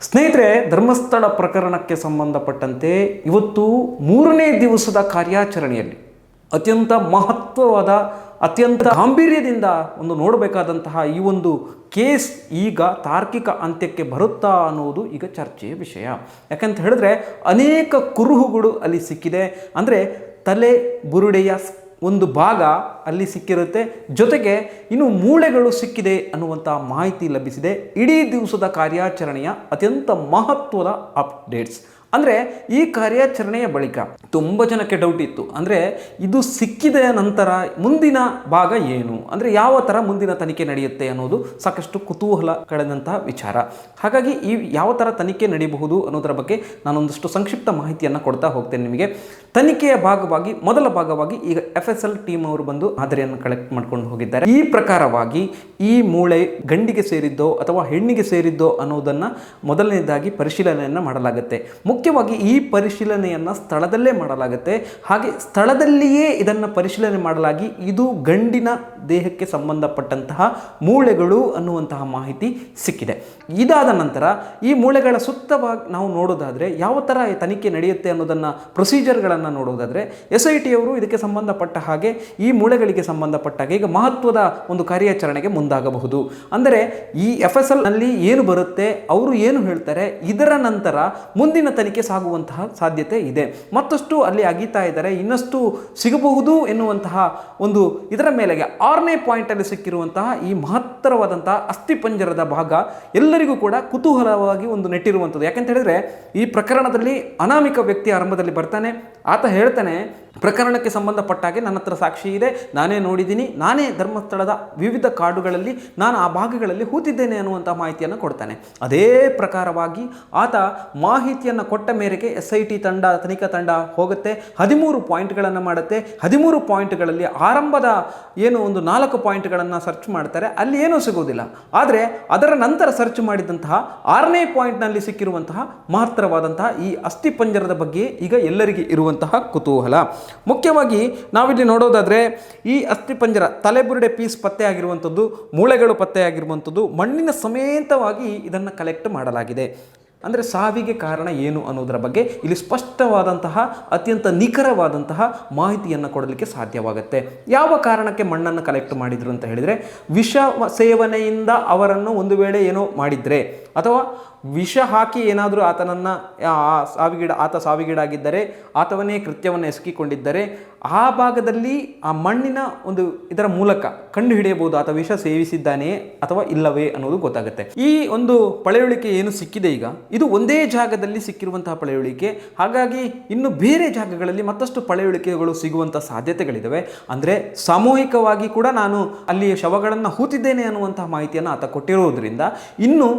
ಸ್ನೇಹಿತರೆ, ಧರ್ಮಸ್ಥಳ ಪ್ರಕರಣಕ್ಕೆ ಸಂಬಂಧಪಟ್ಟಂತೆ ಇವತ್ತು 3ನೇ ದಿವಸದ ಕಾರ್ಯಾಚರಣೆಯಲ್ಲಿ ಅತ್ಯಂತ ಮಹತ್ವವಾದ, ಅತ್ಯಂತ ಗಾಂಭೀರ್ಯದಿಂದ ನೋಡಬೇಕಾದಂತಹ ಈ ಒಂದು ಕೇಸ್ ಈಗ ತಾರ್ಕಿಕ ಅಂತ್ಯಕ್ಕೆ ಬರುತ್ತಾ ಅನ್ನೋದು ಈಗ ಚರ್ಚೆಯ ವಿಷಯ. ಯಾಕಂತ ಹೇಳಿದ್ರೆ ಅನೇಕ ಕುರುಹುಗಳು ಅಲ್ಲಿ ಸಿಕ್ಕಿದೆ. ಅಂದರೆ ತಲೆ ಬುರುಡೆಯ ಒಂದು ಭಾಗ ಅಲ್ಲಿ ಸಿಕ್ಕಿರುತ್ತೆ, ಜೊತೆಗೆ ಇನ್ನು ಮೂಳೆಗಳು ಸಿಕ್ಕಿದೆ ಅನ್ನುವಂಥ ಮಾಹಿತಿ ಲಭಿಸಿದೆ. ಇಡೀ ದಿವಸದ ಕಾರ್ಯಾಚರಣೆಯ ಅತ್ಯಂತ ಮಹತ್ವದ ಅಪ್ಡೇಟ್ಸ್. ಅಂದರೆ ಈ ಕಾರ್ಯಾಚರಣೆಯ ಬಳಿಕ ತುಂಬ ಜನಕ್ಕೆ ಡೌಟ್ ಇತ್ತು. ಅಂದರೆ ಇದು ಸಿಕ್ಕಿದ ನಂತರ ಮುಂದಿನ ಭಾಗ ಏನು, ಅಂದರೆ ಯಾವ ಥರ ಮುಂದಿನ ತನಿಖೆ ನಡೆಯುತ್ತೆ ಅನ್ನೋದು ಸಾಕಷ್ಟು ಕುತೂಹಲ ಕಳೆದಂತಹ ವಿಚಾರ. ಹಾಗಾಗಿ ಈ ಯಾವ ಥರ ತನಿಖೆ ನಡೆಯಬಹುದು ಅನ್ನೋದರ ಬಗ್ಗೆ ನಾನೊಂದಷ್ಟು ಸಂಕ್ಷಿಪ್ತ ಮಾಹಿತಿಯನ್ನು ಕೊಡ್ತಾ ಹೋಗ್ತೇನೆ ನಿಮಗೆ. ತನಿಖೆಯ ಭಾಗವಾಗಿ ಮೊದಲ ಭಾಗವಾಗಿ ಈಗ FSL ಟೀಮ್ ಅವರು ಬಂದು ಮಾದರಿಯನ್ನು ಕಲೆಕ್ಟ್ ಮಾಡ್ಕೊಂಡು ಹೋಗಿದ್ದಾರೆ. ಈ ಪ್ರಕಾರವಾಗಿ ಈ ಮೂಳೆ ಗಂಡಿಗೆ ಸೇರಿದ್ದೋ ಅಥವಾ ಹೆಣ್ಣಿಗೆ ಸೇರಿದ್ದೋ ಅನ್ನೋದನ್ನು ಮೊದಲನೇದಾಗಿ ಪರಿಶೀಲನೆಯನ್ನು ಮಾಡಲಾಗುತ್ತೆ. ಮುಖ್ಯವಾಗಿ ಈ ಪರಿಶೀಲನೆಯನ್ನು ಸ್ಥಳದಲ್ಲೇ ಮಾಡಲಾಗುತ್ತೆ. ಹಾಗೆ ಸ್ಥಳದಲ್ಲಿಯೇ ಇದನ್ನು ಪರಿಶೀಲನೆ ಮಾಡಲಾಗಿ ಇದು ಗಂಡಿನ ದೇಹಕ್ಕೆ ಸಂಬಂಧಪಟ್ಟಂತಹ ಮೂಳೆಗಳು ಅನ್ನುವಂತಹ ಮಾಹಿತಿ ಸಿಕ್ಕಿದೆ. ಇದಾದ ನಂತರ ಈ ಮೂಳೆಗಳ ಸುತ್ತವಾಗಿ ನಾವು ನೋಡೋದಾದರೆ ಯಾವ ಥರ ತನಿಖೆ ನಡೆಯುತ್ತೆ ಅನ್ನೋದನ್ನು ಪ್ರೊಸೀಜರ್ಗಳನ್ನು ನೋಡೋದಾದರೆ SIT ಅವರು ಇದಕ್ಕೆ ಸಂಬಂಧಪಟ್ಟ ಹಾಗೆ ಈ ಮೂಳೆಗಳಿಗೆ ಸಂಬಂಧಪಟ್ಟ ಹಾಗೆ ಈಗ ಮಹತ್ವದ ಒಂದು ಕಾರ್ಯಾಚರಣೆಗೆ ಮುಂದಾಗಬಹುದು. ಅಂದರೆ ಈ FSL ನಲ್ಲಿ ಏನು ಬರುತ್ತೆ, ಅವರು ಏನು ಹೇಳ್ತಾರೆ, ಇದರ ನಂತರ ಮುಂದಿನ ತನಿಖೆ ಸಾಗುವಂತಹ ಸಾಧ್ಯತೆ ಇದೆ. ಮತ್ತಷ್ಟು ಅಲ್ಲಿ ಅಗೀತಾ ಇದ್ದಾರೆ, ಇನ್ನಷ್ಟು ಸಿಗಬಹುದು ಎನ್ನುವಂತಹ ಒಂದು ಇದರ ಮೇಲೆಗೆ 6ನೇ ಪಾಯಿಂಟಲ್ಲಿ ಸಿಕ್ಕಿರುವಂತಹ ಈ ಮಹತ್ತರವಾದಂತಹ ಅಸ್ಥಿಪಂಜರದ ಭಾಗ ಎಲ್ಲರಿಗೂ ಕೂಡ ಕುತೂಹಲವಾಗಿ ನೆಟ್ಟಿರುವಂಥದ್ದು. ಯಾಕೆಂತ ಹೇಳಿದ್ರೆ ಈ ಪ್ರಕರಣದಲ್ಲಿ ಅನಾಮಿಕ ವ್ಯಕ್ತಿ ಆರಂಭದಲ್ಲಿ ಬರ್ತಾನೆ. ಆತ ಹೇಳ್ತಾನೆ, ಪ್ರಕರಣಕ್ಕೆ ಸಂಬಂಧಪಟ್ಟ ಹಾಗೆ ನನ್ನ ಹತ್ರ ಸಾಕ್ಷಿ ಇದೆ, ನಾನೇ ನೋಡಿದ್ದೀನಿ, ನಾನೇ ಧರ್ಮಸ್ಥಳದ ವಿವಿಧ ಕಾಡುಗಳಲ್ಲಿ ನಾನು ಆ ಭಾಗಗಳಲ್ಲಿ ಹೂತಿದ್ದೇನೆ ಅನ್ನುವಂಥ ಮಾಹಿತಿಯನ್ನು ಕೊಡ್ತಾನೆ. ಅದೇ ಪ್ರಕಾರವಾಗಿ ಆತ ಮಾಹಿತಿಯನ್ನು ಕೊಟ್ಟ ಮೇರೆಗೆ SIT ತಂಡ, ತನಿಖಾ ತಂಡ ಹೋಗುತ್ತೆ, 13 ಪಾಯಿಂಟ್ಗಳನ್ನು ಮಾಡುತ್ತೆ. 13 ಪಾಯಿಂಟ್ಗಳಲ್ಲಿ ಆರಂಭದ ಒಂದು 4 ಪಾಯಿಂಟ್ಗಳನ್ನು ಸರ್ಚ್ ಮಾಡ್ತಾರೆ, ಅಲ್ಲಿ ಏನೂ ಸಿಗೋದಿಲ್ಲ. ಆದರೆ ಅದರ ನಂತರ ಸರ್ಚ್ ಮಾಡಿದಂತಹ 6ನೇ ಪಾಯಿಂಟ್ನಲ್ಲಿ ಸಿಕ್ಕಿರುವಂತಹ ಮಹತ್ತರವಾದಂತಹ ಈ ಅಸ್ಥಿಪಂಜರದ ಬಗ್ಗೆ ಈಗ ಎಲ್ಲರಿಗೆ ಇರುವಂತಹ ಕುತೂಹಲ. ಮುಖ್ಯವಾಗಿ ನಾವಿಲ್ಲಿ ನೋಡೋದಾದರೆ ಈ ಅಸ್ಥಿಪಂಜರ ತಲೆಬುರುಡೆ ಪೀಸ್ ಪತ್ತೆ ಆಗಿರುವಂಥದ್ದು, ಮೂಳೆಗಳು ಪತ್ತೆ ಆಗಿರುವಂಥದ್ದು, ಮಣ್ಣಿನ ಸಮೇತವಾಗಿ ಇದನ್ನು ಕಲೆಕ್ಟ್ ಮಾಡಲಾಗಿದೆ. ಅಂದರೆ ಸಾವಿಗೆ ಕಾರಣ ಏನು ಅನ್ನೋದರ ಬಗ್ಗೆ ಇಲ್ಲಿ ಸ್ಪಷ್ಟವಾದಂತಹ ಅತ್ಯಂತ ನಿಖರವಾದಂತಹ ಮಾಹಿತಿಯನ್ನು ಕೊಡಲಿಕ್ಕೆ ಸಾಧ್ಯವಾಗುತ್ತೆ. ಯಾವ ಕಾರಣಕ್ಕೆ ಮಣ್ಣನ್ನು ಕಲೆಕ್ಟ್ ಮಾಡಿದ್ರು ಅಂತ ಹೇಳಿದರೆ, ವಿಷ ಸೇವನೆಯಿಂದ ಅವರನ್ನು ಒಂದು ವೇಳೆ ಏನೋ ಮಾಡಿದರೆ ಅಥವಾ ವಿಷ ಹಾಕಿ ಏನಾದರೂ ಆತ ಸಾವಿಗೀಡಾಗಿದ್ದರೆ, ಆತವನ್ನೇ ಕೃತ್ಯವನ್ನು ಎಸಗಿಕೊಂಡಿದ್ದರೆ ಆ ಭಾಗದಲ್ಲಿ ಆ ಮಣ್ಣಿನ ಇದರ ಮೂಲಕ ಕಂಡು ಹಿಡಿಯಬಹುದು ಆತ ವಿಷ ಸೇವಿಸಿದ್ದಾನೆಯೇ ಅಥವಾ ಇಲ್ಲವೇ ಅನ್ನೋದು ಗೊತ್ತಾಗುತ್ತೆ. ಈ ಪಳೆಯುಳಿಕೆ ಏನು ಸಿಕ್ಕಿದೆ ಈಗ, ಇದು ಒಂದೇ ಜಾಗದಲ್ಲಿ ಸಿಕ್ಕಿರುವಂತಹ ಪಳೆಯುಳಿಕೆ. ಹಾಗಾಗಿ ಇನ್ನು ಬೇರೆ ಜಾಗಗಳಲ್ಲಿ ಮತ್ತಷ್ಟು ಪಳೆಯುಳಿಕೆಗಳು ಸಿಗುವಂಥ ಸಾಧ್ಯತೆಗಳಿದ್ದಾವೆ. ಅಂದರೆ ಸಾಮೂಹಿಕವಾಗಿ ಕೂಡ ನಾನು ಅಲ್ಲಿ ಶವಗಳನ್ನು ಹೂತಿದ್ದೇನೆ ಅನ್ನುವಂತಹ ಮಾಹಿತಿಯನ್ನು ಆತ ಕೊಟ್ಟಿರೋದ್ರಿಂದ ಇನ್ನು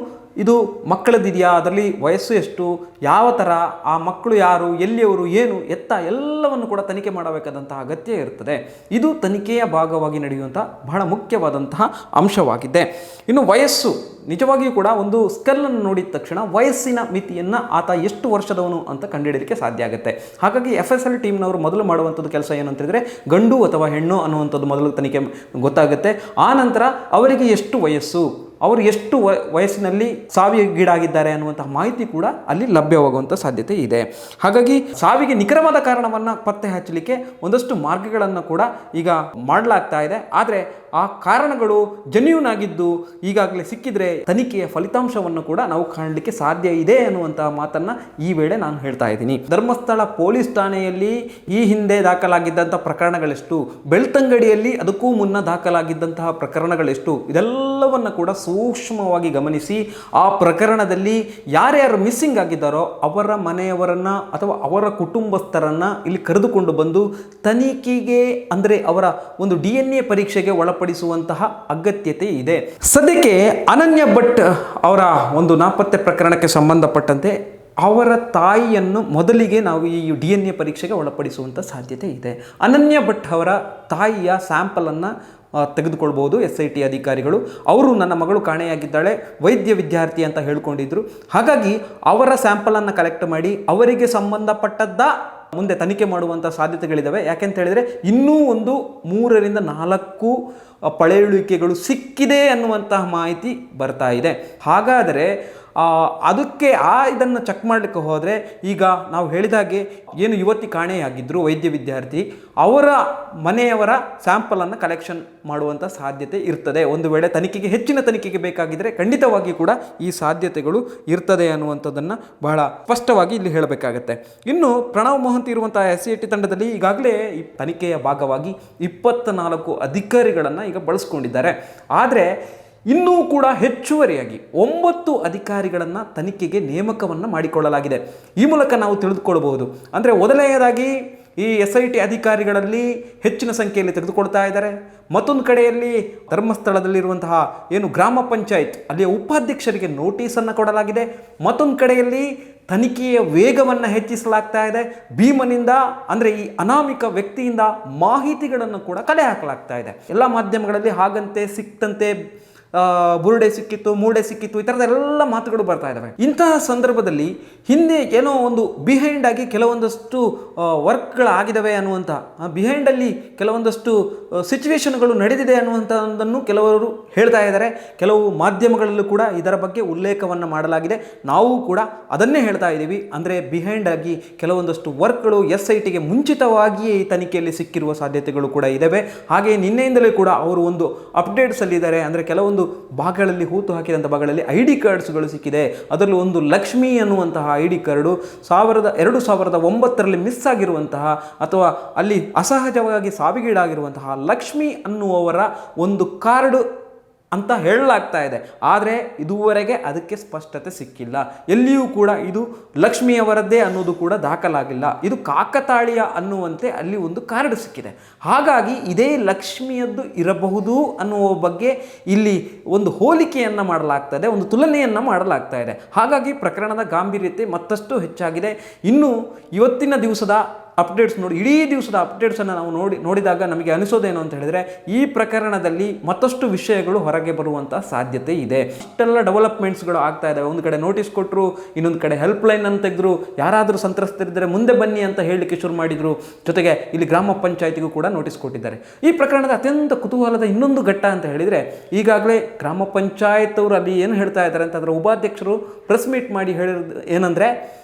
ಇದು ಮಕ್ಕಳದಿದೆಯಾ, ಅದರಲ್ಲಿ ವಯಸ್ಸು ಎಷ್ಟು, ಯಾವ ಥರ, ಆ ಮಕ್ಕಳು ಯಾರು, ಎಲ್ಲಿಯವರು, ಏನು ಎತ್ತ ಎಲ್ಲವನ್ನು ಕೂಡ ತನಿಖೆ ಮಾಡಬೇಕಾದಂತಹ ಅಗತ್ಯ ಇರ್ತದೆ. ಇದು ತನಿಖೆಯ ಭಾಗವಾಗಿ ನಡೆಯುವಂಥ ಬಹಳ ಮುಖ್ಯವಾದಂತಹ ಅಂಶವಾಗಿದೆ. ಇನ್ನು ವಯಸ್ಸು, ನಿಜವಾಗಿಯೂ ಕೂಡ ಸ್ಕೆಲ್ಲನ್ನು ನೋಡಿದ ತಕ್ಷಣ ವಯಸ್ಸಿನ ಮಿತಿಯನ್ನು ಆತ ಎಷ್ಟು ವರ್ಷದವನು ಅಂತ ಕಂಡುಹಿಡಿಯಲಿಕ್ಕೆ ಸಾಧ್ಯ ಆಗುತ್ತೆ. ಹಾಗಾಗಿ FSL ಟೀಮ್ನವರು ಮೊದಲು ಮಾಡುವಂಥದ್ದು ಕೆಲಸ ಏನು ಅಂತಂದರೆ ಗಂಡು ಅಥವಾ ಹೆಣ್ಣು ಅನ್ನುವಂಥದ್ದು ಮೊದಲು ತನಿಖೆ ಗೊತ್ತಾಗುತ್ತೆ. ಆ ನಂತರ ಅವರಿಗೆ ಎಷ್ಟು ವಯಸ್ಸು, ಅವರು ಎಷ್ಟು ವಯಸ್ಸಿನಲ್ಲಿ ಸಾವಿಗೀಡಾಗಿದ್ದಾರೆ ಅನ್ನುವಂತಹ ಮಾಹಿತಿ ಕೂಡ ಅಲ್ಲಿ ಲಭ್ಯವಾಗುವಂಥ ಸಾಧ್ಯತೆ ಇದೆ. ಹಾಗಾಗಿ ಸಾವಿಗೆ ನಿಖರವಾದ ಕಾರಣವನ್ನು ಪತ್ತೆ ಹಚ್ಚಲಿಕ್ಕೆ ಒಂದಷ್ಟು ಮಾರ್ಗಗಳನ್ನು ಕೂಡ ಈಗ ಮಾಡಲಾಗ್ತಾ ಇದೆ. ಆದರೆ ಆ ಕಾರಣಗಳು ಜೆನ್ಯೂನ್ ಆಗಿದ್ದು ಈಗಾಗಲೇ ಸಿಕ್ಕಿದ್ರೆ ತನಿಖೆಯ ಫಲಿತಾಂಶವನ್ನು ಕೂಡ ನಾವು ಕಾಣಲಿಕ್ಕೆ ಸಾಧ್ಯ ಇದೆ ಅನ್ನುವಂತಹ ಮಾತನ್ನು ಈ ವೇಳೆ ನಾನು ಹೇಳ್ತಾ ಇದ್ದೀನಿ. ಧರ್ಮಸ್ಥಳ ಪೊಲೀಸ್ ಠಾಣೆಯಲ್ಲಿ ಈ ಹಿಂದೆ ದಾಖಲಾಗಿದ್ದಂಥ ಪ್ರಕರಣಗಳೆಷ್ಟು, ಬೆಳ್ತಂಗಡಿಯಲ್ಲಿ ಅದಕ್ಕೂ ಮುನ್ನ ದಾಖಲಾಗಿದ್ದಂತಹ ಪ್ರಕರಣಗಳೆಷ್ಟು, ಇದೆಲ್ಲವನ್ನು ಕೂಡ ಸೂಕ್ಷ್ಮವಾಗಿ ಗಮನಿಸಿ ಆ ಪ್ರಕರಣದಲ್ಲಿ ಯಾರ್ಯಾರು ಮಿಸ್ಸಿಂಗ್ ಆಗಿದ್ದಾರೋ ಅವರ ಮನೆಯವರನ್ನು ಅಥವಾ ಅವರ ಕುಟುಂಬಸ್ಥರನ್ನು ಇಲ್ಲಿ ಕರೆದುಕೊಂಡು ಬಂದು ತನಿಖೆಗೆ, ಅಂದರೆ ಅವರ DNA ಪರೀಕ್ಷೆಗೆ ಒಳಪಡಿಸುವಂತಹ ಅಗತ್ಯತೆ ಇದೆ. ಸದ್ಯಕ್ಕೆ ಅನನ್ಯ ಭಟ್ ಅವರ ನಾಪತ್ತೆ ಪ್ರಕರಣಕ್ಕೆ ಸಂಬಂಧಪಟ್ಟಂತೆ ಅವರ ತಾಯಿಯನ್ನು ಮೊದಲಿಗೆ ನಾವು ಈ DNA ಪರೀಕ್ಷೆಗೆ ಒಳಪಡಿಸುವಂಥ ಸಾಧ್ಯತೆ ಇದೆ. ಅನನ್ಯ ಭಟ್ ಅವರ ತಾಯಿಯ ಸ್ಯಾಂಪಲನ್ನು ತೆಗೆದುಕೊಳ್ಬೋದು SIT ಅಧಿಕಾರಿಗಳು. ಅವರು ನನ್ನ ಮಗಳು ಕಾಣೆಯಾಗಿದ್ದಾಳೆ, ವೈದ್ಯ ವಿದ್ಯಾರ್ಥಿ ಅಂತ ಹೇಳ್ಕೊಂಡಿದ್ರು. ಹಾಗಾಗಿ ಅವರ ಸ್ಯಾಂಪಲನ್ನು ಕಲೆಕ್ಟ್ ಮಾಡಿ ಅವರಿಗೆ ಸಂಬಂಧಪಟ್ಟದ್ದ ಮುಂದೆ ತನಿಖೆ ಮಾಡುವಂಥ ಸಾಧ್ಯತೆಗಳಿದ್ದಾವೆ. ಯಾಕೆಂತ ಹೇಳಿದರೆ ಇನ್ನೂ 3 ರಿಂದ 4 ಪಳೆಯುಳಿಕೆಗಳು ಸಿಕ್ಕಿದೆ ಅನ್ನುವಂತಹ ಮಾಹಿತಿ ಬರ್ತಾ ಇದೆ. ಹಾಗಾದರೆ ಅದಕ್ಕೆ ಇದನ್ನು ಚೆಕ್ ಮಾಡಲಿಕ್ಕೆ ಹೋದರೆ ಈಗ ನಾವು ಹೇಳಿದಾಗೆ ಏನು ಯುವತಿ ಕಾಣೆಯಾಗಿದ್ದರು ವೈದ್ಯ ವಿದ್ಯಾರ್ಥಿ ಅವರ ಮನೆಯವರ ಸ್ಯಾಂಪಲನ್ನು ಕಲೆಕ್ಷನ್ ಮಾಡುವಂಥ ಸಾಧ್ಯತೆ ಇರ್ತದೆ. ಒಂದು ವೇಳೆ ಹೆಚ್ಚಿನ ತನಿಖೆಗೆ ಬೇಕಾಗಿದ್ದರೆ ಖಂಡಿತವಾಗಿ ಕೂಡ ಈ ಸಾಧ್ಯತೆಗಳು ಇರ್ತದೆ ಅನ್ನುವಂಥದ್ದನ್ನು ಬಹಳ ಸ್ಪಷ್ಟವಾಗಿ ಇಲ್ಲಿ ಹೇಳಬೇಕಾಗತ್ತೆ. ಇನ್ನು ಪ್ರಣವ್ ಮೊಹಂತಿ ಇರುವಂಥ SIT ತಂಡದಲ್ಲಿ ಈಗಾಗಲೇ ಈ ತನಿಖೆಯ ಭಾಗವಾಗಿ 24 ಅಧಿಕಾರಿಗಳನ್ನು ಈಗ ಬಳಸ್ಕೊಂಡಿದ್ದಾರೆ. ಆದರೆ ಇನ್ನೂ ಕೂಡ ಹೆಚ್ಚುವರಿಯಾಗಿ 9 ಅಧಿಕಾರಿಗಳನ್ನು ತನಿಖೆಗೆ ನೇಮಕವನ್ನು ಮಾಡಿಕೊಳ್ಳಲಾಗಿದೆ. ಈ ಮೂಲಕ ನಾವು ತಿಳಿದುಕೊಳ್ಳಬಹುದು. ಅಂದರೆ ಮೊದಲನೆಯದಾಗಿ ಈ SIT ಅಧಿಕಾರಿಗಳಲ್ಲಿ ಹೆಚ್ಚಿನ ಸಂಖ್ಯೆಯಲ್ಲಿ ತೆಗೆದುಕೊಳ್ತಾ ಇದ್ದಾರೆ. ಮತ್ತೊಂದು ಕಡೆಯಲ್ಲಿ ಧರ್ಮಸ್ಥಳದಲ್ಲಿರುವಂತಹ ಏನು ಗ್ರಾಮ ಪಂಚಾಯತ್ ಅಲ್ಲಿಯ ಉಪಾಧ್ಯಕ್ಷರಿಗೆ ನೋಟಿಸನ್ನು ಕೊಡಲಾಗಿದೆ. ಮತ್ತೊಂದು ಕಡೆಯಲ್ಲಿ ತನಿಖೆಯ ವೇಗವನ್ನು ಹೆಚ್ಚಿಸಲಾಗ್ತಾ ಇದೆ. ಭೀಮನಿಂದ ಅಂದರೆ ಈ ಅನಾಮಿಕ ವ್ಯಕ್ತಿಯಿಂದ ಮಾಹಿತಿಗಳನ್ನು ಕೂಡ ಕಲೆ ಹಾಕಲಾಗ್ತಾ ಇದೆ. ಎಲ್ಲ ಮಾಧ್ಯಮಗಳಲ್ಲಿ ಹಾಗಂತೆ ಸಿಕ್ತಂತೆ, ಬುರುಡೆ ಸಿಕ್ಕಿತ್ತು, ಮೂಡೆ ಸಿಕ್ಕಿತ್ತು, ಈ ಥರದ ಎಲ್ಲ ಮಾತುಗಳು ಬರ್ತಾ ಇದ್ದಾವೆ. ಇಂತಹ ಸಂದರ್ಭದಲ್ಲಿ ಹಿಂದೆ ಏನೋ ಒಂದು ಬಿಹೈಂಡ್ ಆಗಿ ಕೆಲವೊಂದಷ್ಟು ವರ್ಕ್ಗಳಾಗಿದ್ದಾವೆ ಅನ್ನುವಂಥ, ಬಿಹೈಂಡಲ್ಲಿ ಕೆಲವೊಂದಷ್ಟು ಸಿಚುವೇಶನ್ಗಳು ನಡೆದಿದೆ ಅನ್ನುವಂಥದ್ದನ್ನು ಕೆಲವರು ಹೇಳ್ತಾ ಇದ್ದಾರೆ. ಕೆಲವು ಮಾಧ್ಯಮಗಳಲ್ಲೂ ಕೂಡ ಇದರ ಬಗ್ಗೆ ಉಲ್ಲೇಖವನ್ನು ಮಾಡಲಾಗಿದೆ. ನಾವು ಕೂಡ ಅದನ್ನೇ ಹೇಳ್ತಾ ಇದ್ದೀವಿ. ಅಂದರೆ ಬಿಹೈಂಡ್ ಆಗಿ ಕೆಲವೊಂದಷ್ಟು ವರ್ಕ್ಗಳು SITಗೆ ಮುಂಚಿತವಾಗಿಯೇ ಈ ತನಿಖೆಯಲ್ಲಿ ಸಿಕ್ಕಿರುವ ಸಾಧ್ಯತೆಗಳು ಕೂಡ ಇದ್ದಾವೆ. ಹಾಗೆಯೇ ನಿನ್ನೆಯಿಂದಲೇ ಕೂಡ ಅವರು ಒಂದು ಅಪ್ಡೇಟ್ಸಲ್ಲಿದ್ದಾರೆ. ಅಂದರೆ ಕೆಲವೊಂದು ಭಾಗಗಳಲ್ಲಿ ಹೂತು ಹಾಕಿದಂಥ ಭಾಗಗಳಲ್ಲಿ ID ಕಾರ್ಡ್ಸ್ಗಳು ಸಿಕ್ಕಿದೆ. ಅದರಲ್ಲಿ ಒಂದು ಲಕ್ಷ್ಮಿ ಅನ್ನುವಂತಹ ID ಕಾರ್ಡು 2009ರಲ್ಲಿ ಮಿಸ್ ಆಗಿರುವಂತಹ ಅಥವಾ ಅಲ್ಲಿ ಅಸಹಜವಾಗಿ ಸಾವಿಗೀಡಾಗಿರುವಂತಹ ಲಕ್ಷ್ಮಿ ಅನ್ನುವವರ ಒಂದು ಕಾರ್ಡು ಅಂತ ಹೇಳಲಾಗ್ತಾ ಇದೆ. ಆದರೆ ಇದುವರೆಗೆ ಅದಕ್ಕೆ ಸ್ಪಷ್ಟತೆ ಸಿಕ್ಕಿಲ್ಲ. ಎಲ್ಲಿಯೂ ಕೂಡ ಇದು ಲಕ್ಷ್ಮಿಯವರದ್ದೇ ಅನ್ನೋದು ಕೂಡ ದಾಖಲಾಗಿಲ್ಲ. ಇದು ಕಾಕತಾಳೀಯ ಅನ್ನುವಂತೆ ಅಲ್ಲಿ ಒಂದು ಕಾರ್ಡ್ ಸಿಕ್ಕಿದೆ. ಹಾಗಾಗಿ ಇದೇ ಲಕ್ಷ್ಮಿಯದ್ದು ಇರಬಹುದು ಅನ್ನುವ ಬಗ್ಗೆ ಇಲ್ಲಿ ಒಂದು ಹೋಲಿಕೆಯನ್ನು ಮಾಡಲಾಗ್ತದೆ, ಒಂದು ತುಲನೆಯನ್ನು ಮಾಡಲಾಗ್ತಾ ಇದೆ. ಹಾಗಾಗಿ ಪ್ರಕರಣದ ಗಾಂಭೀರ್ಯತೆ ಮತ್ತಷ್ಟು ಹೆಚ್ಚಾಗಿದೆ. ಇನ್ನು ಇವತ್ತಿನ ದಿವಸದ ಅಪ್ಡೇಟ್ಸ್ ನೋಡಿ, ಇಡೀ ದಿವಸದ ಅಪ್ಡೇಟ್ಸನ್ನು ನಾವು ನೋಡಿದಾಗ ನಮಗೆ ಅನಿಸೋದೇನು ಅಂತ ಹೇಳಿದರೆ ಈ ಪ್ರಕರಣದಲ್ಲಿ ಮತ್ತಷ್ಟು ವಿಷಯಗಳು ಹೊರಗೆ ಬರುವಂಥ ಸಾಧ್ಯತೆ ಇದೆ. ಇಷ್ಟೆಲ್ಲ ಡೆವಲಪ್ಮೆಂಟ್ಸ್ಗಳು ಆಗ್ತಾ ಇದ್ದಾವೆ. ಒಂದು ಕಡೆ ನೋಟಿಸ್ ಕೊಟ್ಟರು, ಇನ್ನೊಂದು ಕಡೆ ಹೆಲ್ಪ್ಲೈನ್ ಅಂತ ತೆಗೆದ್ರು, ಯಾರಾದರೂ ಸಂತ್ರಸ್ತರಿದ್ದರೆ ಮುಂದೆ ಬನ್ನಿ ಅಂತ ಹೇಳಲಿಕ್ಕೆ ಶುರು ಮಾಡಿದರು. ಜೊತೆಗೆ ಇಲ್ಲಿ ಗ್ರಾಮ ಪಂಚಾಯತಿಗೂ ಕೂಡ ನೋಟಿಸ್ ಕೊಟ್ಟಿದ್ದಾರೆ. ಈ ಪ್ರಕರಣದ ಅತ್ಯಂತ ಕುತೂಹಲದ ಇನ್ನೊಂದು ಘಟ್ಟ ಅಂತ ಹೇಳಿದರೆ ಈಗಾಗಲೇ ಗ್ರಾಮ ಪಂಚಾಯತ್ ಅವರು ಅಲ್ಲಿ ಏನು ಹೇಳ್ತಾ ಇದ್ದಾರೆ ಅಂತ ಅದರ ಉಪಾಧ್ಯಕ್ಷರು ಪ್ರೆಸ್ ಮೀಟ್ ಮಾಡಿ ಹೇಳಿರೋದು ಏನಂದರೆ,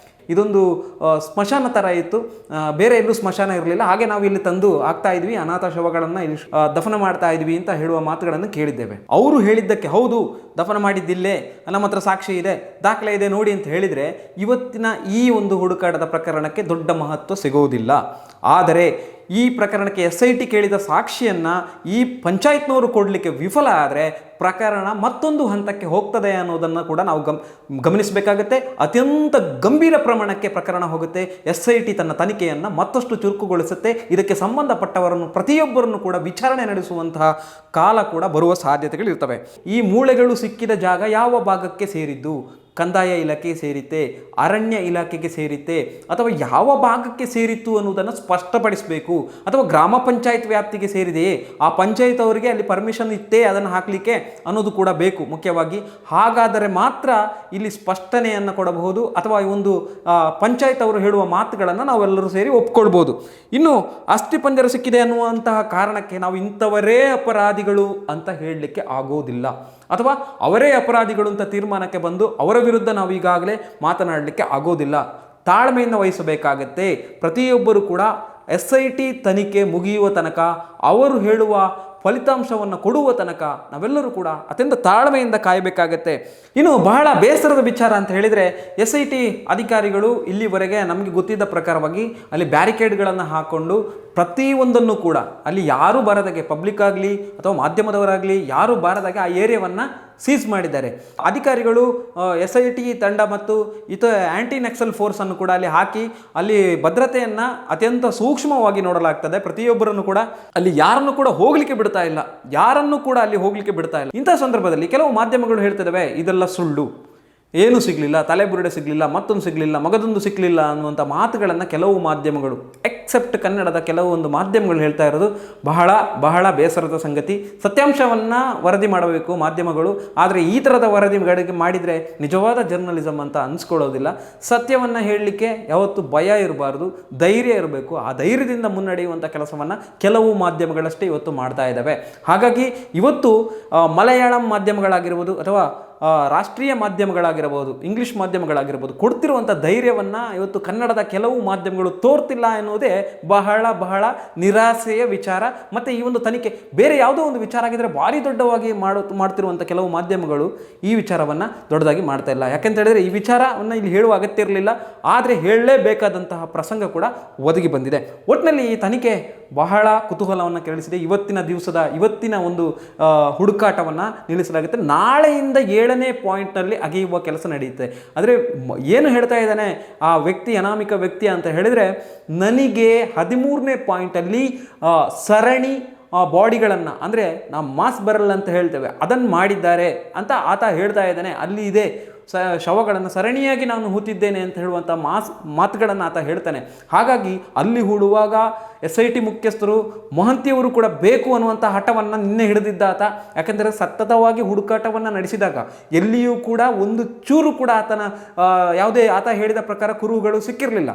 ಇದೊಂದು ಸ್ಮಶಾನ ಥರ ಇತ್ತು, ಬೇರೆ ಎಲ್ಲೂ ಸ್ಮಶಾನ ಇರಲಿಲ್ಲ, ಹಾಗೆ ನಾವು ಇಲ್ಲಿ ತಂದು ಆಗ್ತಾ ಇದ್ವಿ, ಅನಾಥ ಶವಗಳನ್ನು ಇಲ್ಲಿ ದಫನ ಮಾಡ್ತಾ ಇದ್ವಿ ಅಂತ ಹೇಳುವ ಮಾತುಗಳನ್ನು ಕೇಳಿದ್ದೇವೆ. ಅವರು ಹೇಳಿದ್ದಕ್ಕೆ ಹೌದು ದಫನ ಮಾಡಿದ್ದಿಲ್ಲೇ, ನಮ್ಮ ಹತ್ರ ಸಾಕ್ಷಿ ಇದೆ, ದಾಖಲೆ ಇದೆ ನೋಡಿ ಅಂತ ಹೇಳಿದರೆ ಇವತ್ತಿನ ಈ ಒಂದು ಹುಡುಕಾಟದ ಪ್ರಕರಣಕ್ಕೆ ದೊಡ್ಡ ಮಹತ್ವ ಸಿಗುವುದಿಲ್ಲ. ಆದರೆ ಈ ಪ್ರಕರಣಕ್ಕೆ SIT ಕೇಳಿದ ಸಾಕ್ಷಿಯನ್ನು ಈ ಪಂಚಾಯತ್ನವರು ಕೊಡಲಿಕ್ಕೆ ವಿಫಲ ಆದರೆ ಪ್ರಕರಣ ಮತ್ತೊಂದು ಹಂತಕ್ಕೆ ಹೋಗ್ತದೆ ಅನ್ನೋದನ್ನು ಕೂಡ ನಾವು ಗಮನಿಸಬೇಕಾಗುತ್ತೆ. ಅತ್ಯಂತ ಗಂಭೀರ ಪ್ರಮಾಣಕ್ಕೆ ಪ್ರಕರಣ ಹೋಗುತ್ತೆ. SIT ತನ್ನ ತನಿಖೆಯನ್ನು ಮತ್ತಷ್ಟು ಚುರುಕುಗೊಳಿಸುತ್ತೆ. ಇದಕ್ಕೆ ಸಂಬಂಧಪಟ್ಟವರನ್ನು ಪ್ರತಿಯೊಬ್ಬರನ್ನು ಕೂಡ ವಿಚಾರಣೆ ನಡೆಸುವಂತಹ ಕಾಲ ಕೂಡ ಬರುವ ಸಾಧ್ಯತೆಗಳಿರ್ತವೆ. ಈ ಮೂಳೆಗಳು ಸಿಕ್ಕಿದ ಜಾಗ ಯಾವ ಭಾಗಕ್ಕೆ ಸೇರಿದ್ದು, ಕಂದಾಯ ಇಲಾಖೆಗೆ ಸೇರಿತ್ತೆ, ಅರಣ್ಯ ಇಲಾಖೆಗೆ ಸೇರಿತ್ತೆ, ಅಥವಾ ಯಾವ ಭಾಗಕ್ಕೆ ಸೇರಿತ್ತು ಅನ್ನೋದನ್ನು ಸ್ಪಷ್ಟಪಡಿಸಬೇಕು. ಅಥವಾ ಗ್ರಾಮ ಪಂಚಾಯತ್ ವ್ಯಾಪ್ತಿಗೆ ಸೇರಿದೆಯೇ, ಆ ಪಂಚಾಯತ್ ಅವರಿಗೆ ಅಲ್ಲಿ ಪರ್ಮಿಷನ್ ಇತ್ತೇ ಅದನ್ನು ಹಾಕಲಿಕ್ಕೆ ಅನ್ನೋದು ಕೂಡ ಬೇಕು ಮುಖ್ಯವಾಗಿ. ಹಾಗಾದರೆ ಮಾತ್ರ ಇಲ್ಲಿ ಸ್ಪಷ್ಟನೆಯನ್ನು ಕೊಡಬಹುದು, ಅಥವಾ ಒಂದು ಪಂಚಾಯತ್ ಅವರು ಹೇಳುವ ಮಾತುಗಳನ್ನು ನಾವೆಲ್ಲರೂ ಸೇರಿ ಒಪ್ಕೊಳ್ಬೋದು. ಇನ್ನು ಅಸ್ಥಿಪಂಜರ ಸಿಕ್ಕಿದೆ ಅನ್ನುವಂತಹ ಕಾರಣಕ್ಕೆ ನಾವು ಇಂಥವರೇ ಅಪರಾಧಿಗಳು ಅಂತ ಹೇಳಲಿಕ್ಕೆ ಆಗೋದಿಲ್ಲ, ಅಥವಾ ಅವರೇ ಅಪರಾಧಿಗಳು ಅಂತ ತೀರ್ಮಾನಕ್ಕೆ ಬಂದು ಅವರ ವಿರುದ್ಧ ನಾವು ಈಗಾಗಲೇ ಮಾತನಾಡಲಿಕ್ಕೆ ಆಗೋದಿಲ್ಲ. ತಾಳ್ಮೆಯನ್ನು ವಹಿಸಬೇಕಾಗತ್ತೆ. ಪ್ರತಿಯೊಬ್ಬರು ಕೂಡ SIT ತನಿಖೆ ಮುಗಿಯುವ ತನಕ, ಅವರು ಹೇಳುವ ಫಲಿತಾಂಶವನ್ನು ಕೊಡುವ ತನಕ ನಾವೆಲ್ಲರೂ ಕೂಡ ಅತ್ಯಂತ ತಾಳ್ಮೆಯಿಂದ ಕಾಯಬೇಕಾಗತ್ತೆ. ಇನ್ನು ಬಹಳ ಬೇಸರದ ವಿಚಾರ ಅಂತ ಹೇಳಿದರೆ, SIT ಅಧಿಕಾರಿಗಳು ಇಲ್ಲಿವರೆಗೆ ನಮಗೆ ಗೊತ್ತಿದ್ದ ಪ್ರಕಾರವಾಗಿ ಅಲ್ಲಿ ಬ್ಯಾರಿಕೇಡ್ಗಳನ್ನು ಹಾಕ್ಕೊಂಡು ಪ್ರತಿಯೊಂದನ್ನು ಕೂಡ ಅಲ್ಲಿ ಯಾರು ಬಾರದಾಗೆ, ಪಬ್ಲಿಕ್ ಆಗಲಿ ಅಥವಾ ಮಾಧ್ಯಮದವರಾಗಲಿ ಯಾರು ಬಾರದಾಗೆ ಆ ಏರಿಯಾವನ್ನು ಸೀಸ್ ಮಾಡಿದ್ದಾರೆ. ಅಧಿಕಾರಿಗಳು SIT ತಂಡ ಮತ್ತು ಆ್ಯಂಟಿ ನಕ್ಸಲ್ ಫೋರ್ಸನ್ನು ಕೂಡ ಅಲ್ಲಿ ಹಾಕಿ ಅಲ್ಲಿ ಭದ್ರತೆಯನ್ನು ಅತ್ಯಂತ ಸೂಕ್ಷ್ಮವಾಗಿ ನೋಡಲಾಗ್ತದೆ. ಪ್ರತಿಯೊಬ್ಬರನ್ನು ಕೂಡ ಅಲ್ಲಿ ಯಾರನ್ನು ಕೂಡ ಹೋಗಲಿಕ್ಕೆ ಬಿಡ್ತಾ ಇಲ್ಲ, ಯಾರನ್ನು ಕೂಡ ಅಲ್ಲಿ ಹೋಗಲಿಕ್ಕೆ ಬಿಡ್ತಾ ಇಲ್ಲ. ಇಂಥ ಸಂದರ್ಭದಲ್ಲಿ ಕೆಲವು ಮಾಧ್ಯಮಗಳು ಹೇಳ್ತಿದ್ದಾವೆ ಇದೆಲ್ಲ ಸುಳ್ಳು, ಏನೂ ಸಿಗಲಿಲ್ಲ, ತಲೆಬುರುಡೆ ಸಿಗಲಿಲ್ಲ, ಮತ್ತೊಂದು ಸಿಗಲಿಲ್ಲ, ಮಗದೊಂದು ಸಿಗಲಿಲ್ಲ ಅನ್ನುವಂಥ ಮಾತುಗಳನ್ನು ಕೆಲವು ಮಾಧ್ಯಮಗಳು, ಎಕ್ಸೆಪ್ಟ್ ಕನ್ನಡದ ಕೆಲವೊಂದು ಮಾಧ್ಯಮಗಳು ಹೇಳ್ತಾ ಇರೋದು ಬಹಳ ಬಹಳ ಬೇಸರದ ಸಂಗತಿ. ಸತ್ಯಾಂಶವನ್ನು ವರದಿ ಮಾಡಬೇಕು ಮಾಧ್ಯಮಗಳು, ಆದರೆ ಈ ಥರದ ವರದಿಗಳಿಗೆ ಮಾಡಿದರೆ ನಿಜವಾದ ಜರ್ನಲಿಸಮ್ ಅಂತ ಅನಿಸ್ಕೊಳ್ಳೋದಿಲ್ಲ. ಸತ್ಯವನ್ನು ಹೇಳಲಿಕ್ಕೆ ಯಾವತ್ತೂ ಭಯ ಇರಬಾರ್ದು, ಧೈರ್ಯ ಇರಬೇಕು. ಆ ಧೈರ್ಯದಿಂದ ಮುನ್ನಡೆಯುವಂಥ ಕೆಲಸವನ್ನು ಕೆಲವು ಮಾಧ್ಯಮಗಳಷ್ಟೇ ಇವತ್ತು ಮಾಡ್ತಾ ಇದ್ದಾವೆ. ಹಾಗಾಗಿ ಇವತ್ತು ಮಲಯಾಳಂ ಮಾಧ್ಯಮಗಳಾಗಿರ್ಬೋದು ಅಥವಾ ರಾಷ್ಟ್ರೀಯ ಮಾಧ್ಯಮಗಳಾಗಿರಬಹುದು, ಇಂಗ್ಲಿಷ್ ಮಾಧ್ಯಮಗಳಾಗಿರ್ಬೋದು ಕೊಡ್ತಿರುವಂಥ ಧೈರ್ಯವನ್ನು ಇವತ್ತು ಕನ್ನಡದ ಕೆಲವು ಮಾಧ್ಯಮಗಳು ತೋರ್ತಿಲ್ಲ ಎನ್ನುವುದೇ ಬಹಳ ಬಹಳ ನಿರಾಸೆಯ ವಿಚಾರ. ಮತ್ತು ಈ ಒಂದು ತನಿಖೆ ಬೇರೆ ಯಾವುದೋ ಒಂದು ವಿಚಾರ ಆಗಿದ್ದರೆ ಭಾರಿ ದೊಡ್ಡವಾಗಿ ಮಾಡ್ತಿರುವಂಥ ಕೆಲವು ಮಾಧ್ಯಮಗಳು ಈ ವಿಚಾರವನ್ನು ದೊಡ್ಡದಾಗಿ ಮಾಡ್ತಾ ಇಲ್ಲ. ಯಾಕೆಂತ ಹೇಳಿದರೆ ಈ ವಿಚಾರವನ್ನು ಇಲ್ಲಿ ಹೇಳುವ ಅಗತ್ಯ ಇರಲಿಲ್ಲ, ಆದರೆ ಹೇಳಲೇಬೇಕಾದಂತಹ ಪ್ರಸಂಗ ಕೂಡ ಒದಗಿ ಬಂದಿದೆ. ಒಟ್ಟಿನಲ್ಲಿ ಈ ತನಿಖೆ ಬಹಳ ಕುತೂಹಲವನ್ನು ಕೆರಳಿಸಿದೆ. ಇವತ್ತಿನ ಒಂದು ಹುಡುಕಾಟವನ್ನು ನಿಲ್ಲಿಸಲಾಗುತ್ತೆ. ನಾಳೆಯಿಂದ 7ನೇ ಪಾಯಿಂಟ್ನಲ್ಲಿ ಅಗೆಯುವ ಕೆಲಸ ನಡೆಯುತ್ತೆ. ಆದರೆ ಏನು ಹೇಳ್ತಾ ಇದ್ದಾನೆ ಆ ವ್ಯಕ್ತಿ, ಅನಾಮಿಕ ವ್ಯಕ್ತಿ ಅಂತ ಹೇಳಿದರೆ, ನನಗೆ 13ನೇ ಪಾಯಿಂಟಲ್ಲಿ ಸರಣಿ ಬಾಡಿಗಳನ್ನು, ಅಂದರೆ ನಾವು ಮಾಸ್ ಬರಲ್ಲ ಅಂತ ಹೇಳ್ತೇವೆ, ಅದನ್ನು ಮಾಡಿದ್ದಾರೆ ಅಂತ ಆತ ಹೇಳ್ತಾ ಇದ್ದಾನೆ. ಅಲ್ಲಿ ಇದೆ ಶವಗಳನ್ನು ಸರಣಿಯಾಗಿ ನಾನು ಹೂತಿದ್ದೇನೆ ಅಂತ ಹೇಳುವಂಥ ಮಾತುಗಳನ್ನು ಆತ ಹೇಳ್ತಾನೆ. ಹಾಗಾಗಿ ಅಲ್ಲಿ ಹೂಡುವಾಗ SIT ಮುಖ್ಯಸ್ಥರು ಮೊಹಂತಿಯವರು ಕೂಡ ಬೇಕು ಅನ್ನುವಂಥ ಹಠವನ್ನು ನಿನ್ನೆ ಹಿಡಿದಿದ್ದ ಆತ. ಯಾಕೆಂದರೆ ಸತತವಾಗಿ ಹುಡುಕಾಟವನ್ನು ನಡೆಸಿದಾಗ ಎಲ್ಲಿಯೂ ಕೂಡ ಒಂದು ಚೂರು ಕೂಡ ಯಾವುದೇ ಆತ ಹೇಳಿದ ಪ್ರಕಾರ ಕುರುಹುಗಳು ಸಿಕ್ಕಿರಲಿಲ್ಲ.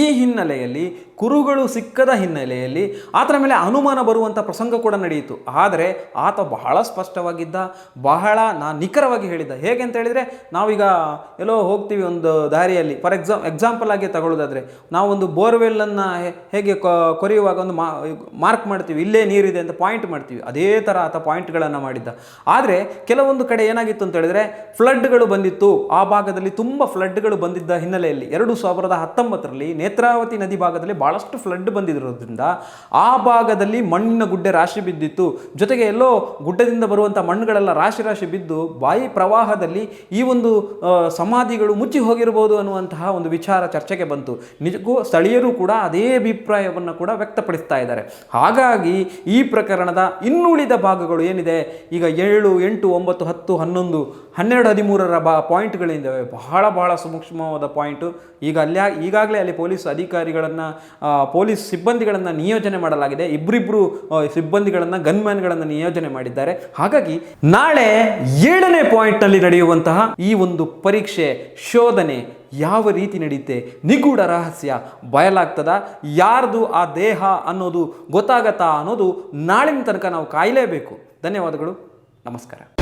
ಈ ಹಿನ್ನೆಲೆಯಲ್ಲಿ ಕುರುಗಳು ಸಿಕ್ಕದ ಹಿನ್ನೆಲೆಯಲ್ಲಿ ಆತನ ಮೇಲೆ ಅನುಮಾನ ಬರುವಂಥ ಪ್ರಸಂಗ ಕೂಡ ನಡೆಯಿತು. ಆದರೆ ಆತ ಬಹಳ ಸ್ಪಷ್ಟವಾಗಿದ್ದ, ಬಹಳ ನಿಖರವಾಗಿ ಹೇಳಿದ್ದ. ಹೇಗೆ ಅಂತ ಹೇಳಿದರೆ, ನಾವೀಗ ಎಲ್ಲೋ ಹೋಗ್ತೀವಿ ಒಂದು ದಾರಿಯಲ್ಲಿ, ಫಾರ್ ಎಕ್ಸಾಂಪಲ್ ಆಗಿ ತಗೊಳ್ಳೋದಾದರೆ, ನಾವೊಂದು ಬೋರ್ವೆಲ್ಲನ್ನು ಹೇಗೆ ಕೊರೆಯುವಾಗ ಒಂದು ಮಾರ್ಕ್ ಮಾಡ್ತೀವಿ, ಇಲ್ಲೇ ನೀರಿದೆ ಅಂತ ಪಾಯಿಂಟ್ ಮಾಡ್ತೀವಿ, ಅದೇ ಥರ ಆತ ಪಾಯಿಂಟ್ಗಳನ್ನು ಮಾಡಿದ್ದ. ಆದರೆ ಕೆಲವೊಂದು ಕಡೆ ಏನಾಗಿತ್ತು ಅಂತ ಹೇಳಿದರೆ, ಫ್ಲಡ್ಗಳು ಬಂದಿತ್ತು. ಆ ಭಾಗದಲ್ಲಿ ತುಂಬ ಫ್ಲಡ್ಗಳು ಬಂದಿದ್ದ ಹಿನ್ನೆಲೆಯಲ್ಲಿ 2019ರಲ್ಲಿ ನೇತ್ರಾವತಿ ನದಿ ಭಾಗದಲ್ಲಿ ಬಹಳಷ್ಟು ಫ್ಲಡ್ ಬಂದಿರೋದ್ರಿಂದ ಆ ಭಾಗದಲ್ಲಿ ಮಣ್ಣಿನ ಗುಡ್ಡೆ ರಾಶಿ ಬಿದ್ದಿತ್ತು. ಜೊತೆಗೆ ಎಲ್ಲೋ ಗುಡ್ಡದಿಂದ ಬರುವಂಥ ಮಣ್ಣುಗಳೆಲ್ಲ ರಾಶಿ ಬಿದ್ದು ವಾಯು ಪ್ರವಾಹದಲ್ಲಿ ಈ ಒಂದು ಸಮಾಧಿಗಳು ಮುಚ್ಚಿ ಹೋಗಿರಬಹುದು ಅನ್ನುವಂತಹ ಒಂದು ವಿಚಾರ ಚರ್ಚೆಗೆ ಬಂತು. ನಿಜಕ್ಕೂ ಸ್ಥಳೀಯರು ಕೂಡ ಅದೇ ಅಭಿಪ್ರಾಯವನ್ನು ಕೂಡ ವ್ಯಕ್ತಪಡಿಸ್ತಾ ಇದ್ದಾರೆ. ಹಾಗಾಗಿ ಈ ಪ್ರಕರಣದ ಇನ್ನುಳಿದ ಭಾಗಗಳು ಏನಿದೆ, ಈಗ 7, 8, 9, 10, 11, 12, 13ರ ಪಾಯಿಂಟ್ಗಳಿದ್ದಾವೆ. ಬಹಳ ಸೂಕ್ಷ್ಮವಾದ ಪಾಯಿಂಟು. ಈಗಾಗಲೇ ಅಲ್ಲಿ ಪೊಲೀಸ್ ಅಧಿಕಾರಿಗಳನ್ನು, ಪೊಲೀಸ್ ಸಿಬ್ಬಂದಿಗಳನ್ನು ನಿಯೋಜನೆ ಮಾಡಲಾಗಿದೆ. ಇಬ್ಬರಿಬ್ಬರು ಸಿಬ್ಬಂದಿಗಳನ್ನು, ಗನ್ಮ್ಯಾನ್ಗಳನ್ನು ನಿಯೋಜನೆ ಮಾಡಿದ್ದಾರೆ. ಹಾಗಾಗಿ ನಾಳೆ 7ನೇ ಪಾಯಿಂಟ್ನಲ್ಲಿ ನಡೆಯುವಂತಹ ಈ ಒಂದು ಪರೀಕ್ಷೆ, ಶೋಧನೆ ಯಾವ ರೀತಿ ನಡೆಯುತ್ತೆ, ನಿಗೂಢ ರಹಸ್ಯ ಬಯಲಾಗ್ತದ, ಯಾರ್ದು ಆ ದೇಹ ಅನ್ನೋದು ಗೊತ್ತಾಗತ್ತಾ ಅನ್ನೋದು ನಾಳಿನ ತನಕ ನಾವು ಕಾಯಲೇಬೇಕು. ಧನ್ಯವಾದಗಳು, ನಮಸ್ಕಾರ.